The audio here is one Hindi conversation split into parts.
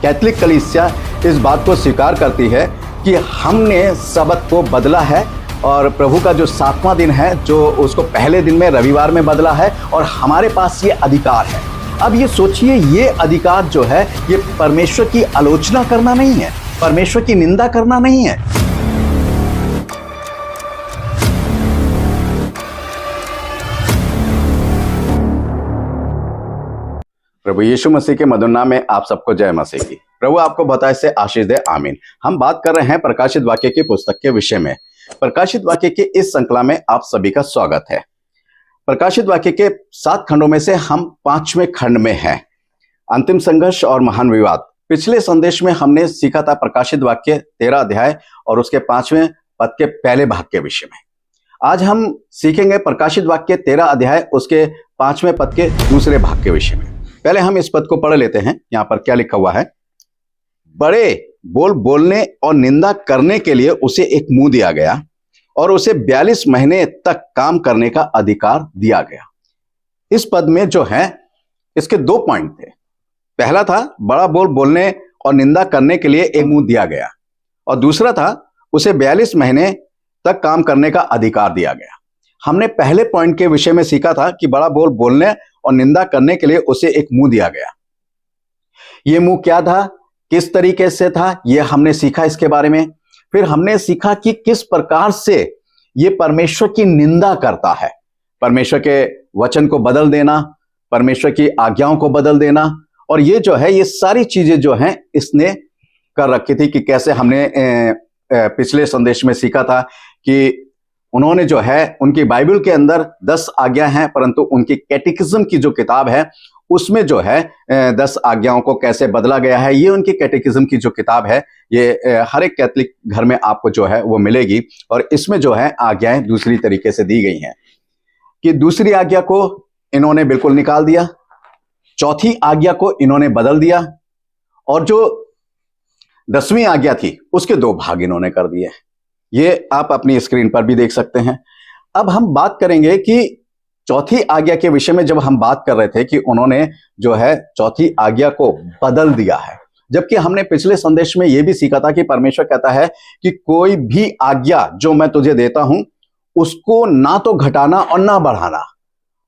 कैथोलिक कलीसिया इस बात को स्वीकार करती है कि हमने सबत को बदला है और प्रभु का जो 7वां दिन है जो उसको पहले दिन में रविवार में बदला है और हमारे पास ये अधिकार है। अब ये सोचिए, ये अधिकार जो है ये परमेश्वर की आलोचना करना नहीं है, परमेश्वर की निंदा करना नहीं है। प्रभु यीशु मसीह के मधुर नाम में आप सबको जय मसीह की। प्रभु आपको बताए से आशीष दे, आमीन। हम बात कर रहे हैं प्रकाशित वाक्य की पुस्तक के विषय में। प्रकाशित वाक्य के इस श्रृंखला में आप सभी का स्वागत है। प्रकाशित वाक्य के 7 खंडों में से हम 5वें खंड में हैं, अंतिम संघर्ष और महान विवाद। पिछले संदेश में हमने सीखा था प्रकाशित वाक्य 13 अध्याय और उसके 5वें पद के पहले भाग के विषय में। आज हम सीखेंगे प्रकाशित वाक्य 13 अध्याय उसके 5वें पद के दूसरे भाग के विषय में। पहले हम इस पद को पढ़ लेते हैं। यहाँ पर क्या लिखा हुआ है? बड़े बोल बोलने और निंदा करने के लिए उसे एक मुंह दिया गया और उसे 42 महीने तक काम करने का अधिकार दिया गया। इस पद में जो है इसके 2 पॉइंट थे। पहला था बड़ा बोल बोलने और निंदा करने के लिए एक मुंह दिया गया और दूसरा था उसे 42 महीने तक काम करने का अधिकार दिया गया। हमने पहले पॉइंट के विषय में सीखा था कि बड़ा बोल बोलने और निंदा करने के लिए उसे एक मुंह दिया गया। यह मुंह क्या था, किस तरीके से था, यह हमने सीखा इसके बारे में। फिर हमने सीखा कि किस प्रकार से यह परमेश्वर की निंदा करता है, परमेश्वर के वचन को बदल देना, परमेश्वर की आज्ञाओं को बदल देना। और ये जो है ये सारी चीजें जो हैं इसने कर रखी थी कि कैसे हमने पिछले संदेश में सीखा था कि उन्होंने जो है उनकी बाइबल के अंदर 10 आज्ञा हैं, परंतु उनकी कैटेकिज्म की जो किताब है उसमें जो है 10 आज्ञाओं को कैसे बदला गया है। ये उनकी कैटेकिज्म की जो किताब है ये हर एक कैथोलिक घर में आपको जो है वो मिलेगी और इसमें जो है आज्ञाएं दूसरी तरीके से दी गई हैं कि दूसरी आज्ञा को इन्होंने बिल्कुल निकाल दिया, चौथी आज्ञा को इन्होंने बदल दिया और जो 10वीं आज्ञा थी उसके 2 भाग इन्होंने कर दिए। ये आप अपनी स्क्रीन पर भी देख सकते हैं। अब हम बात करेंगे कि चौथी आज्ञा के विषय में। जब हम बात कर रहे थे कि उन्होंने जो है चौथी आज्ञा को बदल दिया है, जबकि हमने पिछले संदेश में यह भी सीखा था कि परमेश्वर कहता है कि कोई भी आज्ञा जो मैं तुझे देता हूं उसको ना तो घटाना और ना बढ़ाना।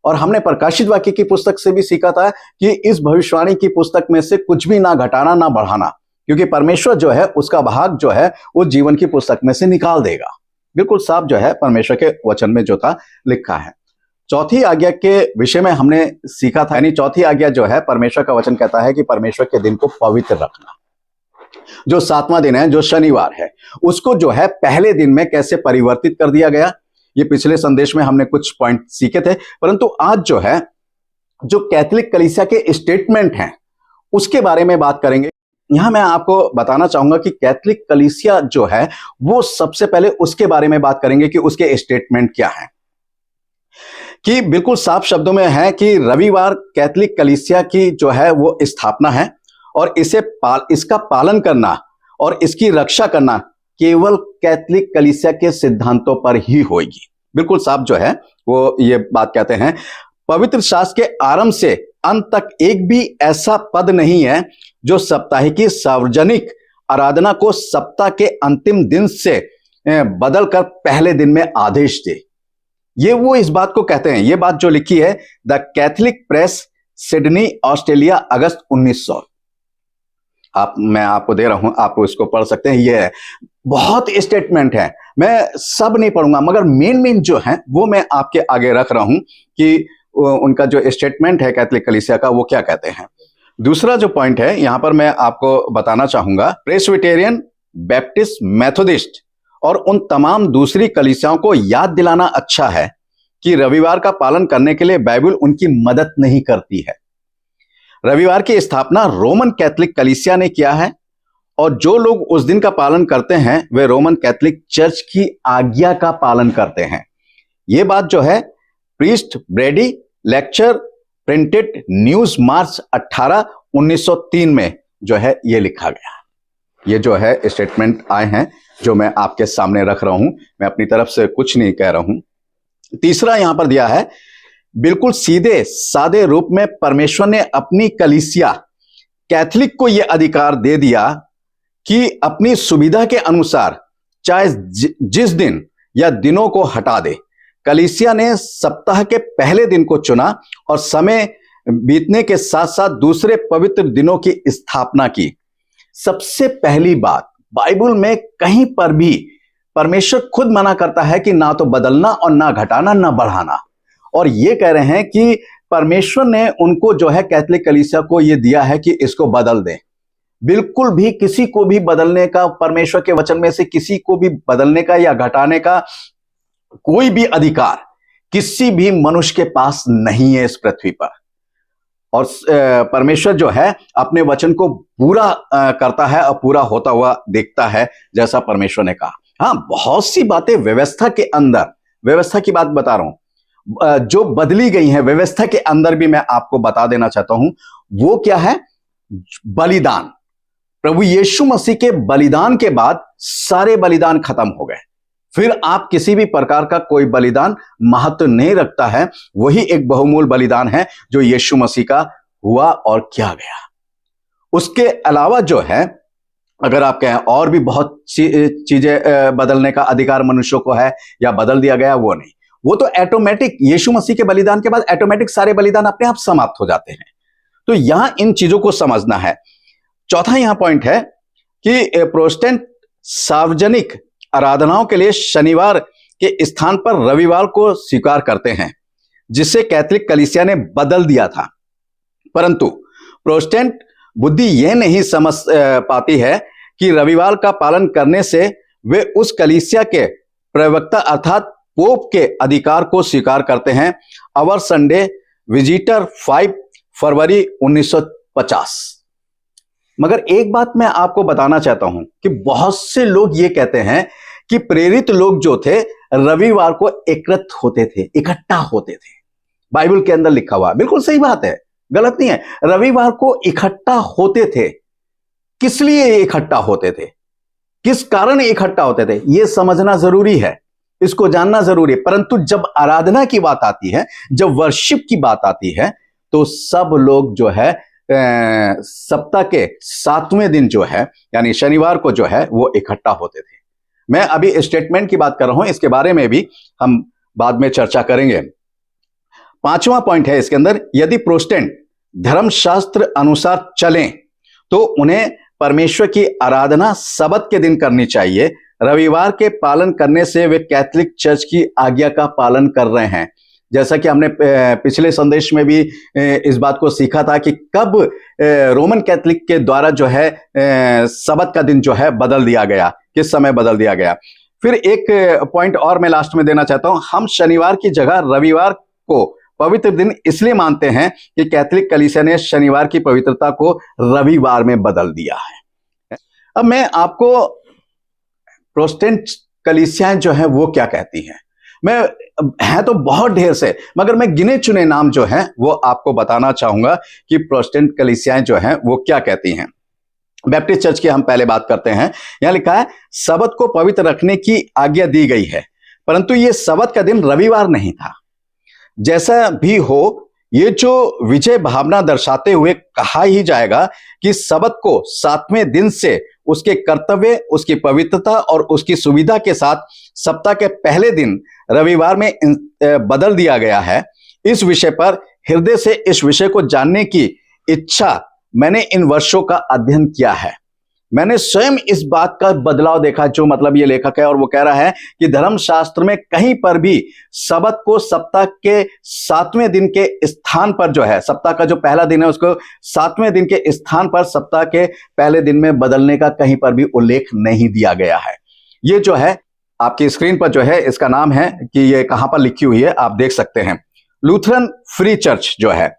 और हमने प्रकाशित वाक्य की पुस्तक से भी सीखा था कि इस भविष्यवाणी की पुस्तक में से कुछ भी ना घटाना ना बढ़ाना, क्योंकि परमेश्वर जो है उसका भाग जो है वो जीवन की पुस्तक में से निकाल देगा। बिल्कुल साफ जो है परमेश्वर के वचन में जो था लिखा है। चौथी आज्ञा के विषय में हमने सीखा था, यानी चौथी आज्ञा जो है परमेश्वर का वचन कहता है कि परमेश्वर के दिन को पवित्र रखना। जो 7वां दिन है, जो शनिवार है, उसको जो है पहले दिन में कैसे परिवर्तित कर दिया गया। ये पिछले संदेश में हमने कुछ पॉइंट सीखे थे, परंतु आज जो है जो कैथोलिक कलीसिया के स्टेटमेंट हैं उसके बारे में बात करेंगे। यहां मैं आपको बताना चाहूंगा कि कैथोलिक कलीसिया जो है वो सबसे पहले उसके बारे में बात करेंगे कि उसके स्टेटमेंट क्या है। कि बिल्कुल साफ शब्दों में है कि रविवार कैथोलिक कलीसिया की जो है वो स्थापना है और इसका पालन करना और इसकी रक्षा करना केवल कैथोलिक कलीसिया के सिद्धांतों पर ही होगी। बिल्कुल साफ जो है वो ये बात कहते हैं। पवित्र शास्त्र के आरंभ से अंत तक एक भी ऐसा पद नहीं है जो साप्ताहिकी सार्वजनिक आराधना को सप्ताह के अंतिम दिन से बदलकर पहले दिन में आदेश दे। ये वो इस बात को कहते हैं। ये बात जो लिखी है द कैथोलिक प्रेस, सिडनी, ऑस्ट्रेलिया, अगस्त 1900। मैं आपको दे रहा हूं, आप इसको पढ़ सकते हैं। ये बहुत स्टेटमेंट है, मैं सब नहीं पढ़ूंगा, मगर मेन जो है वो मैं आपके आगे रख रहा हूं कि उनका जो स्टेटमेंट है कैथोलिक कलीसिया का वो क्या कहते हैं। दूसरा जो पॉइंट है यहां पर मैं आपको बताना चाहूंगा, प्रेस्बिटेरियन, बैप्टिस्ट, मेथोडिस्ट और उन तमाम दूसरी कलीसियाओं को याद दिलाना अच्छा है कि रविवार का पालन करने के लिए बाइबल उनकी मदद नहीं करती है। रविवार की स्थापना रोमन कैथोलिक कलीसिया ने किया है और जो लोग उस दिन का पालन करते हैं वे रोमन कैथोलिक चर्च की आज्ञा का पालन करते हैं। यह बात जो है priest Brady lecture printed news मार्च 18 1903 में जो है ये लिखा गया। ये जो है स्टेटमेंट आए हैं जो मैं आपके सामने रख रहा हूं, मैं अपनी तरफ से कुछ नहीं कह रहा हूं। तीसरा यहां पर दिया है, बिल्कुल सीधे सादे रूप में परमेश्वर ने अपनी कलीसिया कैथलिक को यह अधिकार दे दिया कि अपनी सुविधा के अनुसार चाहे जिस दिन या दिनों को हटा दे। कलीसिया ने सप्ताह के पहले दिन को चुना और समय बीतने के साथ साथ दूसरे पवित्र दिनों की स्थापना की। सबसे पहली बात, बाइबल में कहीं पर भी परमेश्वर खुद मना करता है कि ना तो बदलना और ना घटाना ना बढ़ाना, और ये कह रहे हैं कि परमेश्वर ने उनको जो है कैथलिक कलीसिया को ये दिया है कि इसको बदल दें। बिल्कुल भी किसी को भी बदलने का, परमेश्वर के वचन में से किसी को भी बदलने का या घटाने का कोई भी अधिकार किसी भी मनुष्य के पास नहीं है इस पृथ्वी पर। और परमेश्वर जो है अपने वचन को पूरा करता है और पूरा होता हुआ देखता है, जैसा परमेश्वर ने कहा। हाँ, बहुत सी बातें व्यवस्था के अंदर, व्यवस्था की बात बता रहा हूं, जो बदली गई हैं व्यवस्था के अंदर भी मैं आपको बता देना चाहता हूं। वो क्या है? बलिदान। प्रभु यीशु मसीह के बलिदान के बाद सारे बलिदान खत्म हो गए। फिर आप किसी भी प्रकार का कोई बलिदान महत्व नहीं रखता है। वही एक बहुमूल्य बलिदान है जो यीशु मसीह का हुआ और किया गया। उसके अलावा जो है, अगर आप कहें और भी बहुत चीजें बदलने का अधिकार मनुष्यों को है या बदल दिया गया, वो नहीं। वो तो ऑटोमेटिक यीशु मसीह के बलिदान के बाद ऑटोमेटिक सारे बलिदान अपने आप समाप्त हो जाते हैं। तो यहां इन चीजों को समझना है। चौथा यहां पॉइंट है कि प्रोटेस्टेंट सार्वजनिक आराधनाओं के लिए शनिवार के स्थान पर रविवार को स्वीकार करते हैं, जिसे कैथलिक कलीसिया ने बदल दिया था। परंतु प्रोटेस्टेंट बुद्धि यह नहीं समझ पाती है कि रविवार का पालन करने से वे उस कलीसिया के प्रवक्ता अर्थात पोप के अधिकार को स्वीकार करते हैं। अवर संडे विजिटर 5 फरवरी 1950। मगर एक बात मैं आपको बताना चाहता हूं कि बहुत से लोग ये कहते हैं कि प्रेरित लोग जो थे रविवार को एकत्र होते थे, इकट्ठा होते थे। बाइबल के अंदर लिखा हुआ, बिल्कुल सही बात है, गलत नहीं है। रविवार को इकट्ठा होते थे। किस लिए इकट्ठा होते थे, किस कारण इकट्ठा होते थे, यह समझना जरूरी है, इसको जानना जरूरी है। परंतु जब आराधना की बात आती है, जब वर्शिप की बात आती है, तो सब लोग जो है सप्ताह के 7वें दिन जो है यानी शनिवार को जो है वो इकट्ठा होते थे। मैं अभी स्टेटमेंट की बात कर रहा हूं, इसके बारे में भी हम बाद में चर्चा करेंगे। 5वां पॉइंट है इसके अंदर, यदि प्रोटेस्टेंट धर्मशास्त्र अनुसार चलें तो उन्हें परमेश्वर की आराधना सबत के दिन करनी चाहिए। रविवार के पालन करने से वे कैथलिक चर्च की आज्ञा का पालन कर रहे हैं। जैसा कि हमने पिछले संदेश में भी इस बात को सीखा था कि कब रोमन कैथलिक के द्वारा जो है सबत का दिन जो है बदल दिया गया, किस समय बदल दिया गया। फिर एक पॉइंट और मैं लास्ट में देना चाहता हूं, हम शनिवार की जगह रविवार को पवित्र दिन इसलिए मानते हैं कि कैथलिक कलीसिया ने शनिवार की पवित्रता को रविवार में बदल दिया है। अब मैं आपको प्रोटेस्टेंट कलीसियाएं जो है वो क्या कहती हैं, है तो बहुत ढेर से, मगर मैं गिने चुने नाम जो हैं वो आपको बताना चाहूंगा कि प्रोटेस्टेंट कलीसियाएं जो हैं वो क्या कहती हैं। बैप्टिस्ट चर्च की हम पहले बात करते हैं। यहां लिखा है सबत को पवित्र रखने की आज्ञा दी गई है, परंतु यह सबत का दिन रविवार नहीं था। जैसा भी हो, ये जो विजय भावना दर्शाते हुए कहा ही जाएगा कि सबत को 7वें दिन से उसके कर्तव्य, उसकी पवित्रता और उसकी सुविधा के साथ सप्ताह के पहले दिन रविवार में बदल दिया गया है। इस विषय पर हृदय से इस विषय को जानने की इच्छा मैंने इन वर्षों का अध्ययन किया है। मैंने स्वयं इस बात का बदलाव देखा, जो मतलब ये लेखक है और वो कह रहा है कि धर्मशास्त्र में कहीं पर भी सबत को सप्ताह के 7वें दिन के स्थान पर जो है, सप्ताह का जो पहला दिन है उसको 7वें दिन के स्थान पर सप्ताह के पहले दिन में बदलने का कहीं पर भी उल्लेख नहीं दिया गया है। ये जो है आपकी स्क्रीन पर जो है इसका नाम है कि ये कहां पर लिखी हुई है, आप देख सकते हैं। लूथरन फ्री चर्च जो है,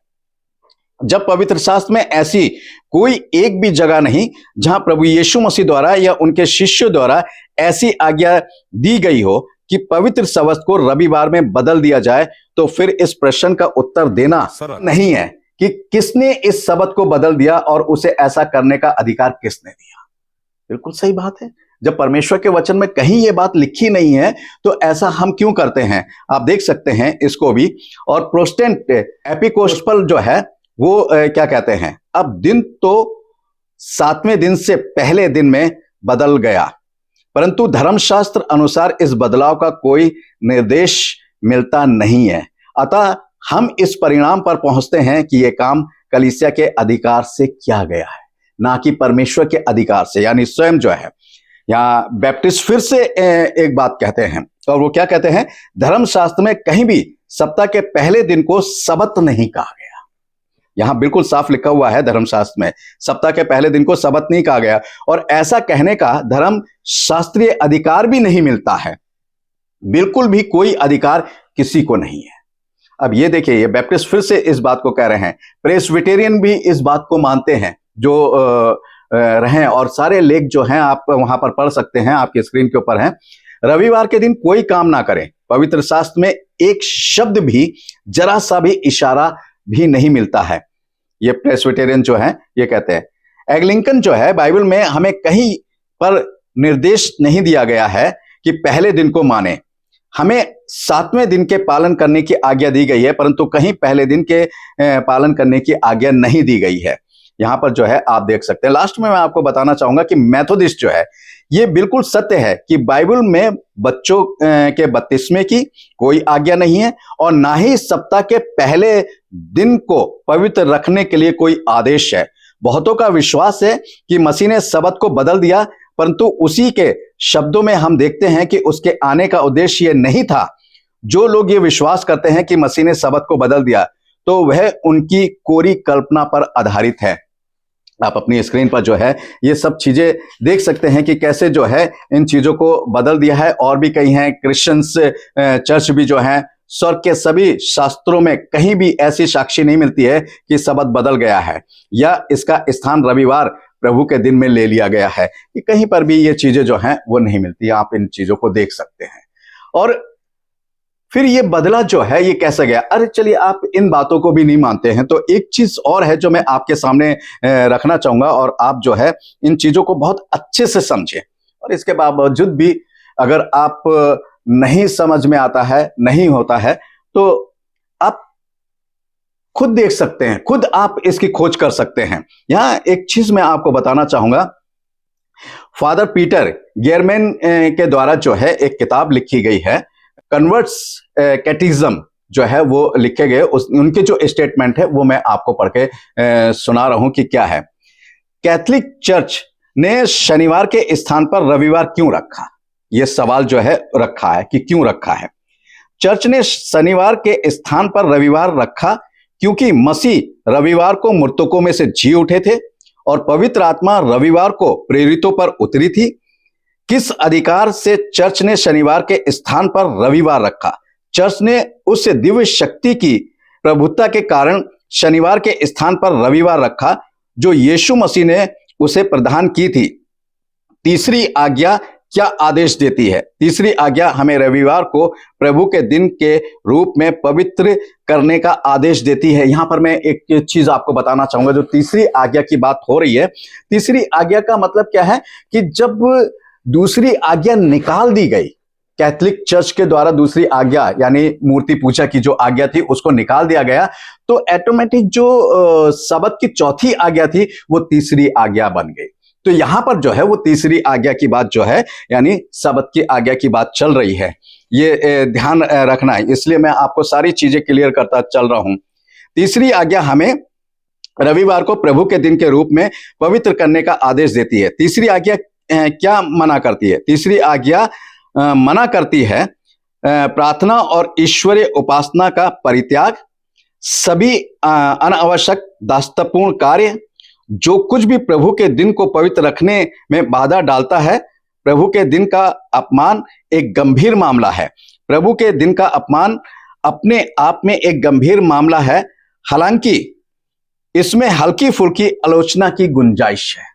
जब पवित्र शास्त्र में ऐसी कोई एक भी जगह नहीं जहां प्रभु यीशु मसीह द्वारा या उनके शिष्यों द्वारा ऐसी आज्ञा दी गई हो कि पवित्र सबत को रविवार में बदल दिया जाए, तो फिर इस प्रश्न का उत्तर देना नहीं है कि किसने इस सबत को बदल दिया और उसे ऐसा करने का अधिकार किसने दिया। बिल्कुल सही बात है। जब परमेश्वर के वचन में कहीं ये बात लिखी नहीं है तो ऐसा हम क्यों करते हैं, आप देख सकते हैं इसको भी। और प्रोटेस्टेंट एपिकोस्टल जो है वो क्या कहते हैं, अब दिन तो सातवें दिन से पहले दिन में बदल गया, परंतु धर्मशास्त्र अनुसार इस बदलाव का कोई निर्देश मिलता नहीं है। अतः हम इस परिणाम पर पहुंचते हैं कि यह काम कलीसिया के अधिकार से किया गया है, ना कि परमेश्वर के अधिकार से। यानी स्वयं जो है, यहाँ बैप्टिस्ट फिर से एक बात कहते हैं, और वो क्या कहते हैं, धर्मशास्त्र में कहीं भी सप्ताह के पहले दिन को सबत नहीं कहा गया। यहां बिल्कुल साफ लिखा हुआ है धर्मशास्त्र में, सप्ताह के पहले दिन को सबत नहीं कहा गया, और ऐसा कहने का धर्म शास्त्रीय अधिकार भी नहीं मिलता है, बिल्कुल भी कोई अधिकार किसी को नहीं है। अब ये देखिए, ये बैप्टिस्ट फिर से इस बात को कह रहे हैं, प्रेस्बिटेरियन भी इस बात को मानते हैं जो रहे, और सारे लेख जो हैं आप वहां पर पढ़ सकते हैं, आपके स्क्रीन के ऊपर हैं। रविवार के दिन कोई काम ना करें, पवित्र शास्त्र में एक शब्द भी, जरा सा भी इशारा भी नहीं मिलता है। ये प्रेस्बिटेरियन जो है ये कहते हैं। एंग्लिकन जो है, बाइबल में हमें कहीं पर निर्देश नहीं दिया गया है कि पहले दिन को माने। हमें सातवें दिन के पालन करने की आज्ञा दी गई है, परंतु कहीं पहले दिन के पालन करने की आज्ञा नहीं दी गई है। यहां पर जो है आप देख सकते हैं। लास्ट में मैं आपको बताना चाहूंगा कि मेथोडिस्ट जो है, ये बिल्कुल सत्य है कि बाइबल में बच्चों के बपतिस्मे की कोई आज्ञा नहीं है, और ना ही सप्ताह के पहले दिन को पवित्र रखने के लिए कोई आदेश है। बहुतों का विश्वास है कि मसीह ने सबत को बदल दिया, परंतु उसी के शब्दों में हम देखते हैं कि उसके आने का उद्देश्य यह नहीं था। जो लोग ये विश्वास करते हैं कि मसीह ने सबत को बदल दिया, तो वह उनकी कोरी कल्पना पर आधारित है। आप अपनी स्क्रीन पर जो है ये सब चीजें देख सकते हैं कि कैसे जो है इन चीजों को बदल दिया है। और भी कई हैं, क्रिश्चियंस चर्च भी जो है, स्वर्ग के सभी शास्त्रों में कहीं भी ऐसी साक्षी नहीं मिलती है कि सबत बदल गया है या इसका स्थान रविवार प्रभु के दिन में ले लिया गया है। कि कहीं पर भी ये चीजें जो हैं वो नहीं मिलती। आप इन चीजों को देख सकते हैं। और फिर ये बदला जो है ये कैसे गया? अरे चलिए, आप इन बातों को भी नहीं मानते हैं तो एक चीज और है जो मैं आपके सामने रखना चाहूंगा, और आप जो है इन चीजों को बहुत अच्छे से समझें। और इसके बावजूद भी अगर आप नहीं समझ में आता है, नहीं होता है, तो आप खुद देख सकते हैं, खुद आप इसकी खोज कर सकते हैं। यहां एक चीज मैं आपको बताना चाहूंगा। फादर पीटर गेरमैन के द्वारा जो है एक किताब लिखी गई है, कन्वर्ट्स कैटिज्म जो है वो लिखे गए। उनके जो स्टेटमेंट है वो मैं आपको पढ़ के सुना रहा हूं कि क्या है। कैथोलिक चर्च ने शनिवार के स्थान पर रविवार क्यों रखा? ये सवाल जो है रखा है कि क्यों रखा है। चर्च ने शनिवार के स्थान पर रविवार रखा क्योंकि मसीह रविवार को मृतकों में से जी उठे थे और पवित्र आत्मा रविवार को प्रेरितों पर उतरी थी। किस अधिकार से चर्च ने शनिवार के स्थान पर रविवार रखा? चर्च ने उस दिव्य शक्ति की प्रभुता के कारण शनिवार के स्थान पर रविवार रखा जो यीशु मसीह ने उसे प्रदान की थी। तीसरी आज्ञा क्या आदेश देती है? तीसरी आज्ञा हमें रविवार को प्रभु के दिन के रूप में पवित्र करने का आदेश देती है। यहां पर मैं एक चीज आपको बताना चाहूंगा, जो तीसरी आज्ञा की बात हो रही है। तीसरी आज्ञा का मतलब क्या है कि जब दूसरी आज्ञा निकाल दी गई, कैथोलिक चर्च के द्वारा दूसरी आज्ञा यानी मूर्ति पूजा की जो आज्ञा थी उसको निकाल दिया गया, तो ऑटोमेटिक जो सबत की चौथी आज्ञा थी वो तीसरी आज्ञा बन गई। तो यहां पर जो है वो तीसरी आज्ञा की बात जो है यानी सबत की आज्ञा की बात चल रही है। ये ध्यान रखना है, इसलिए मैं आपको सारी चीजें क्लियर करता चल रहा हूं। तीसरी आज्ञा हमें रविवार को प्रभु के दिन के रूप में पवित्र करने का आदेश देती है। तीसरी आज्ञा क्या मना करती है? तीसरी आज्ञा मना करती है प्रार्थना और ईश्वरीय उपासना का परित्याग, सभी अनावश्यक दास्यपूर्ण कार्य, जो कुछ भी प्रभु के दिन को पवित्र रखने में बाधा डालता है। प्रभु के दिन का अपमान एक गंभीर मामला है। प्रभु के दिन का अपमान अपने आप में एक गंभीर मामला है, हालांकि इसमें हल्की फुल्की आलोचना की गुंजाइश है।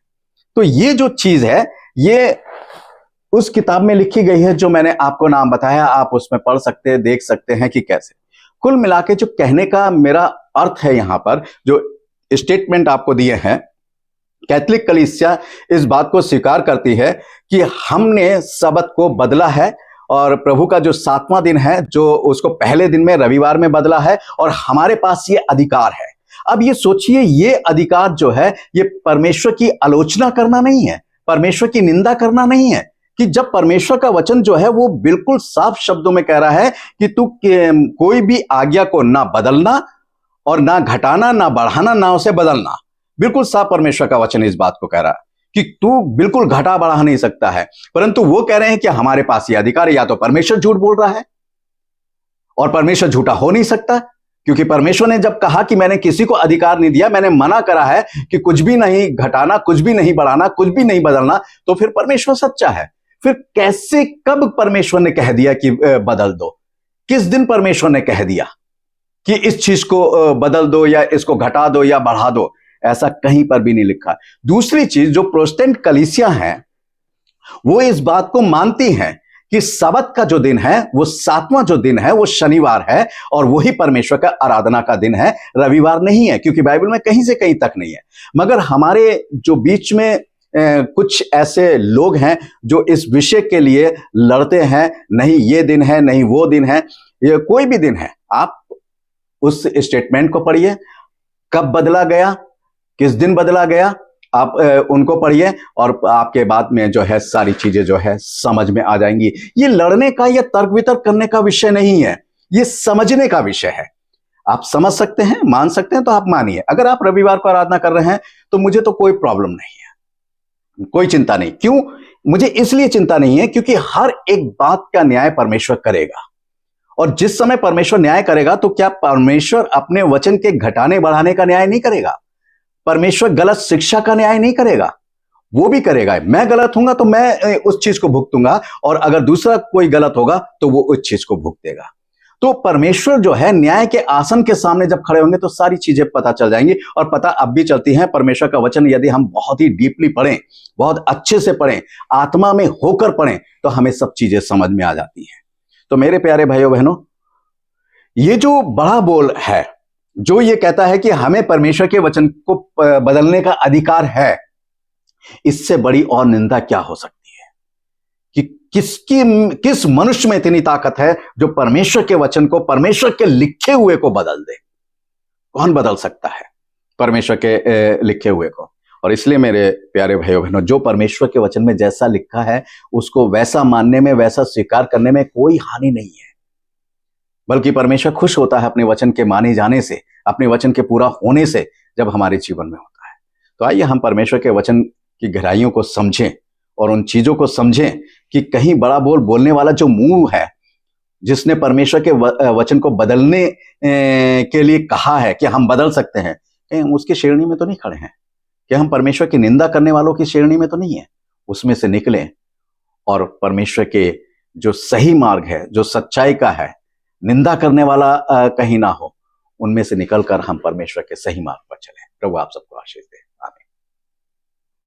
तो ये जो चीज है ये उस किताब में लिखी गई है जो मैंने आपको नाम बताया, आप उसमें पढ़ सकते हैं, देख सकते हैं कि कैसे। कुल मिला के जो कहने का मेरा अर्थ है, यहां पर जो स्टेटमेंट आपको दिए हैं, कैथोलिक कलीसिया इस बात को स्वीकार करती है कि हमने सबत को बदला है और प्रभु का जो सातवां दिन है जो उसको पहले दिन में रविवार में बदला है, और हमारे पास ये अधिकार है। अब ये सोचिए, ये अधिकार जो है ये परमेश्वर की आलोचना करना नहीं है, परमेश्वर की निंदा करना नहीं है। कि जब परमेश्वर का वचन जो है वो बिल्कुल साफ शब्दों में कह रहा है कि तू कोई भी आज्ञा को ना बदलना और ना घटाना, ना बढ़ाना, ना उसे बदलना। बिल्कुल साफ परमेश्वर का वचन इस बात को कह रहा है कि तू बिल्कुल घटा बढ़ा नहीं सकता है। परंतु वो कह रहे हैं कि हमारे पास ये अधिकार है। या तो परमेश्वर झूठ बोल रहा है और परमेश्वर झूठा हो नहीं सकता, क्योंकि परमेश्वर ने जब कहा कि मैंने किसी को अधिकार नहीं दिया, मैंने मना करा है कि कुछ भी नहीं घटाना, कुछ भी नहीं बढ़ाना, कुछ भी नहीं बदलना, तो फिर परमेश्वर सच्चा है। फिर कैसे, कब परमेश्वर ने कह दिया कि बदल दो? किस दिन परमेश्वर ने कह दिया कि इस चीज को बदल दो या इसको घटा दो या बढ़ा दो? ऐसा कहीं पर भी नहीं लिखा। दूसरी चीज, जो प्रोटेस्टेंट कलीसिया हैं वो इस बात को मानती हैं कि सब्त का जो दिन है, वो 7वां जो दिन है, वो शनिवार है और वही परमेश्वर का आराधना का दिन है, रविवार नहीं है, क्योंकि बाइबल में कहीं से कहीं तक नहीं है। मगर हमारे जो बीच में कुछ ऐसे लोग हैं जो इस विषय के लिए लड़ते हैं, नहीं ये दिन है, नहीं वो दिन है, ये कोई भी दिन है। आप उस स्टेटमेंट को पढ़िए, कब बदला गया, किस दिन बदला गया, आप उनको पढ़िए और आपके बाद में जो है सारी चीजें जो है समझ में आ जाएंगी। ये लड़ने का या तर्क वितर्क करने का विषय नहीं है, ये समझने का विषय है। आप समझ सकते हैं, मान सकते हैं तो आप मानिए। अगर आप रविवार को आराधना कर रहे हैं तो मुझे तो कोई प्रॉब्लम नहीं है, कोई चिंता नहीं। क्यों? मुझे इसलिए चिंता नहीं है क्योंकि हर एक बात का न्याय परमेश्वर करेगा। और जिस समय परमेश्वर न्याय करेगा तो क्या परमेश्वर अपने वचन के घटाने बढ़ाने का न्याय नहीं करेगा? परमेश्वर गलत शिक्षा का न्याय नहीं करेगा, वो भी करेगा। मैं गलत हूंगा तो मैं उस चीज को भुगतूंगा, और अगर दूसरा कोई गलत होगा तो वो उस चीज को भुगतेगा। तो परमेश्वर जो है न्याय के आसन के सामने जब खड़े होंगे तो सारी चीजें पता चल जाएंगी। और पता अब भी चलती हैं। परमेश्वर का वचन यदि हम बहुत ही डीपली पढ़ें, बहुत अच्छे से पढ़ें, आत्मा में होकर पढ़ें, तो हमें सब चीजें समझ में आ जाती हैं। तो मेरे प्यारे भाइयों बहनों, ये जो बड़ा बोल है जो ये कहता है कि हमें परमेश्वर के वचन को बदलने का अधिकार है, इससे बड़ी और निंदा क्या हो सकती है? कि किस मनुष्य में इतनी ताकत है जो परमेश्वर के वचन को, परमेश्वर के लिखे हुए को बदल दे? कौन बदल सकता है परमेश्वर के लिखे हुए को? और इसलिए मेरे प्यारे भाइयों बहनों, जो परमेश्वर के वचन में जैसा लिखा है उसको वैसा मानने में, वैसा स्वीकार करने में कोई हानि नहीं है, बल्कि परमेश्वर खुश होता है अपने वचन के माने जाने से, अपने वचन के पूरा होने से, जब हमारे जीवन में होता है। तो आइए हम परमेश्वर के वचन की गहराइयों को समझें और उन चीजों को समझें कि कहीं बड़ा बोल बोलने वाला जो मुंह है, जिसने परमेश्वर के वचन को बदलने के लिए कहा है कि हम बदल सकते हैं, कहीं हम उसकी श्रेणी में तो नहीं खड़े हैं? कि हम परमेश्वर की निंदा करने वालों की श्रेणी में तो नहीं है? उसमें से निकलें और परमेश्वर के जो सही मार्ग है, जो सच्चाई का है, निंदा करने वाला कहीं ना हो, उनमें से निकलकर हम परमेश्वर के सही मार्ग पर चलें। प्रभु आप सबको आशीष दे। आमीन।